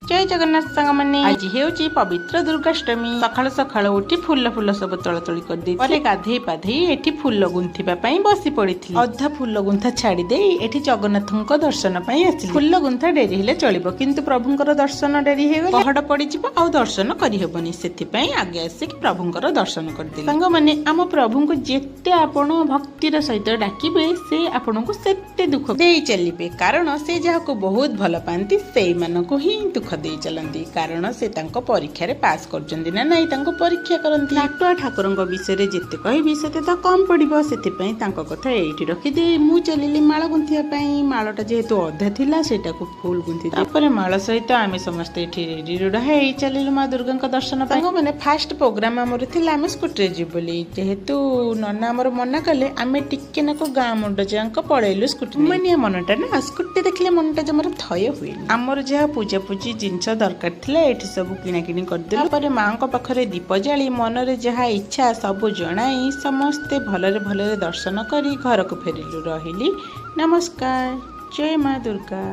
जय जगन्नाथ सांग मैंने आज हेउची पवित्र दुर्गाष्टमी सकाळु सकाळु उठी फूल फूल सब तोलातोली कर दी परे गाधेई पाधेई एठी फूल गुंथिबा पई बसी पड़िथिली अधा फूल गुंथा छाड़ी देई एठी जगन्नाथଙ୍କ दर्शन पई आसिली फूल गुंथा डेरी हेले चलिबो किंतु प्रभुଙ୍କର दर्शन डेरी हे गले पहड़ पड़ी जिवो आ दर्शन करि हेबनी सेथि पई आगे आसी प्रभुଙ୍କର दर्शन कर दिली सांग माने आम प्रभुଙ୍କୁ जेते आपण भक्तिर सहित डाकिबे से आपनको सेते दुख देई चलिबे कारण से जाहाको बहुत भल पांती सेई मानको ही दुख दे चलती कारण से तांको परीक्षा रे पास करजंदी ना नहीं तांको परीक्षा करंती लाटुआ ठाकुरଙ୍କ विषय रे जेते कहबी सेते तो कम पड़िबो सेति पई तांको कथा एठी रखि दे मु चलिली माळ गुंथिया पई माळटा जेहेतु अधा थिला सेटा को फूल गुंथि तापरे माळ सहित आमे समस्त एठी रेडी रुडा हे चलिलु मां दुर्गाଙ୍କ दर्शन पई माने फास्ट प्रोग्राम हमर थिला आमे स्कूटर जे बोली जेहेतु नन्ना हमर मना कले आमे टिके नको गां मुंड जांको पळेलु स्कूटर माने मनटा ना स्कूटी देखले मनटा जमर थय हुई हमर जे पूजा पूजी जिनस दरकार थिला एठी सब किना किनी कर देलु पर मां को पाखरे दीप जाली मन रे जहा इच्छा सब जणाई समस्ते भलरे दर्शन करी घर को फेरिलु रहिली नमस्कार जय मां दुर्गा।